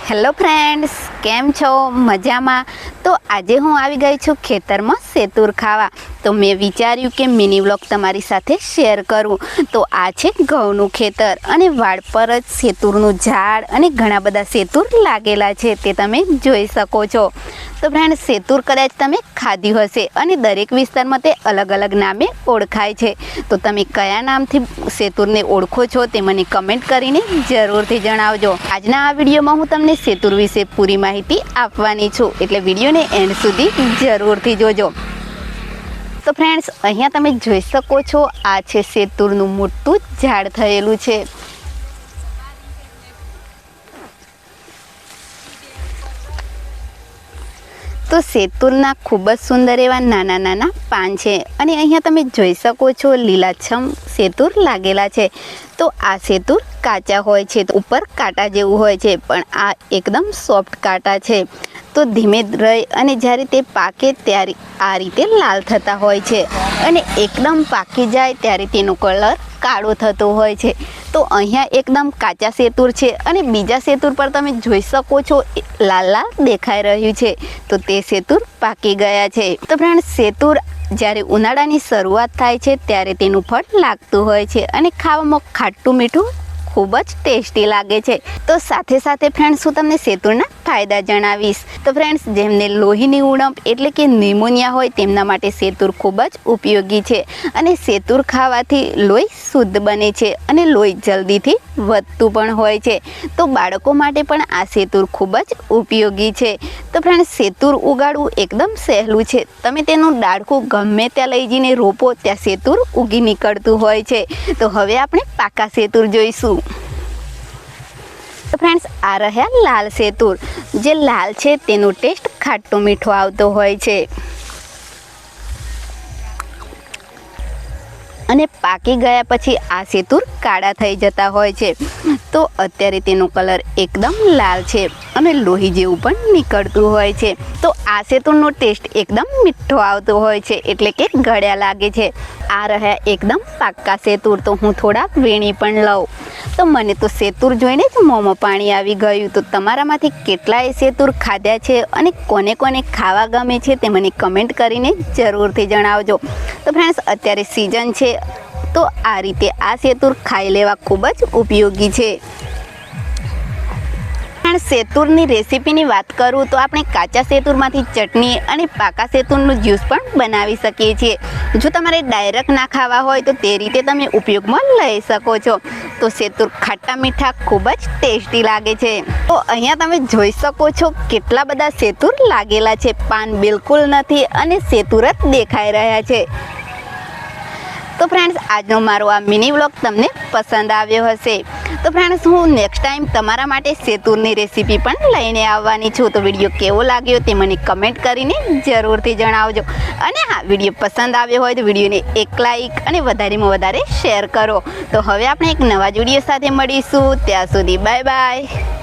Hello friends, કેમ છો? મજામાં? તો આજે હું આવી ગઈ છું ખેતરમાં સેતુર ખાવા. તો મેં વિચાર્યું કે મિની વ્લોગ તમારી સાથે શેર કરું. તો આ છે ઘઉંનું ખેતર અને વાડ પર જ સેતુરનું ઝાડ અને ઘણા બધા સેતુર લાગેલા છે, તે તમે જોઈ શકો છો. તો ફ્રેન્ડ, સેતુર કદાચ તમે ખાધ્યું હશે અને દરેક વિસ્તારમાં તે અલગ અલગ નામે ઓળખાય છે. તો તમે કયા નામથી સેતુરને ઓળખો છો તે મને કમેન્ટ કરીને જરૂરથી જણાવજો. આજના આ વિડીયોમાં હું તમને સેતુર વિશે પૂરી માહિતી આપવાની છું, એટલે વિડીયોને એન્ડ સુધી જરૂરથી જોજો. તો ફ્રેન્ડ્સ, અહીંયા તમે જોઈ શકો છો, આ છે સેતુરનું મોટું ઝાડ થયેલું છે. તો સેતુરના ખૂબ જ સુંદર એવા નાના નાના પાન છે અને અહીંયા તમે જોઈ શકો છો લીલાછમ સેતુર લાગેલા છે. તો આ સેતુર કાચા હોય છે, ઉપર કાંટા જેવું હોય છે, પણ આ એકદમ સોફ્ટ કાંટા છે. તો ધીમે રહી અને જ્યારે તે પાકે ત્યારે આ રીતે લાલ થતા હોય છે અને એકદમ પાકી જાય ત્યારે તેનો કલર કાળો થતો હોય છે. તો અહીંયા એકદમ કાચા સેતુર છે અને બીજા સેતુર પર તમે જોઈ શકો છો લાલ લાલ દેખાઈ રહ્યું છે, તો તે સેતુર પાકી ગયા છે. તો ફ્રેન્ડ, સેતુર જ્યારે ઉનાળાની શરૂઆત થાય છે ત્યારે તેનું ફળ લાગતું હોય છે અને ખાવામાં ખાટું મીઠું ખૂબ જ ટેસ્ટી લાગે છે. તો સાથે સાથે ફ્રેન્ડ્સ, હું તમને સેતુરના ફાયદા જણાવીશ. તો ફ્રેન્ડ્સ, જેમને લોહીની ઉણપ એટલે કે નિમોનિયા હોય તેમના માટે સેતુર ખૂબ જ ઉપયોગી છે અને સેતુર ખાવાથી લોહી શુદ્ધ બને છે અને લોહી જલ્દીથી વધતું પણ હોય છે. તો બાળકો માટે પણ આ સેતુર ખૂબ જ ઉપયોગી છે. તો ફ્રેન્ડ્સ, સેતુર ઉગાડવું એકદમ સહેલું છે. તમે તેનું ડાળખું ગમે ત્યાં લઈ જઈને રોપો, ત્યાં સેતુર ઉગી નીકળતું હોય છે. તો હવે આપણે પાકા સેતુર જોઈશું. તો ફ્રેન્ડ્સ, આ રહ્યા લાલ સેતુર. જે લાલ છે તેનો ટેસ્ટ ખાટો મીઠો આવતો હોય છે અને પાકી ગયા પછી આ સેતુર કાળા થઈ જતા હોય છે. તો અત્યારે તેનો કલર એકદમ લાલ છે અને લોહી જેવું પણ નીકળતું હોય છે. તો આ સેતુરનો ટેસ્ટ એકદમ મીઠો આવતો હોય છે, એટલે કે ગળ્યા લાગે છે. આ રહ્યા એકદમ પાકા સેતુર. તો હું થોડાક વીણી પણ લઉં. તો મને તો સેતુર જોઈને જ મોંમાં પાણી આવી ગયું. તો તમારામાંથી કેટલાય સેતુર ખાધા છે અને કોને કોને ખાવા ગમે છે તે મને કમેન્ટ કરીને જરૂરથી જણાવજો. તો ફ્રેન્ડ્સ, અત્યારે સિઝન છે, તો આ રીતે આ સેતુર ખાઈ લેવા ખૂબ જ ઉપયોગી છે. સેતુરની રેસીપીની વાત કરું તો આપણે કાચા સેતુરમાંથી ચટણી અને પાકા સેતુરનું જ્યુસ પણ બનાવી શકીએ છીએ. જો તમારે ડાયરેક્ટ ના ખાવા હોય તો તે રીતે તમે ઉપયોગમાં લઈ શકો છો. તો સેતુર ખાટા મીઠા ખૂબ જ ટેસ્ટી લાગે છે. તો અહીંયા તમે જોઈ શકો છો કેટલા બધા સેતુર લાગેલા છે. પાન બિલકુલ નથી અને સેતુર જ દેખાઈ રહ્યા છે. તો ફ્રેન્ડ્સ, આજનો મારો આ મિની વ્લોગ તમને પસંદ આવ્યો હશે. તો ફ્રેન્ડ્સ, હું નેક્સ્ટ ટાઈમ તમારા માટે સેતુરની રેસીપી પણ લઈને આવવાની છું. તો વિડીયો કેવો લાગ્યો તે મને કમેન્ટ કરીને જરૂરથી જણાવજો. અને હા, વિડીયો પસંદ આવ્યો હોય તો વિડીયોને એક લાઈક અને વધારેમાં વધારે શેર કરો. તો હવે આપણે એક નવા જ વિડીયો સાથે મળીશું. ત્યાં સુધી બાય બાય.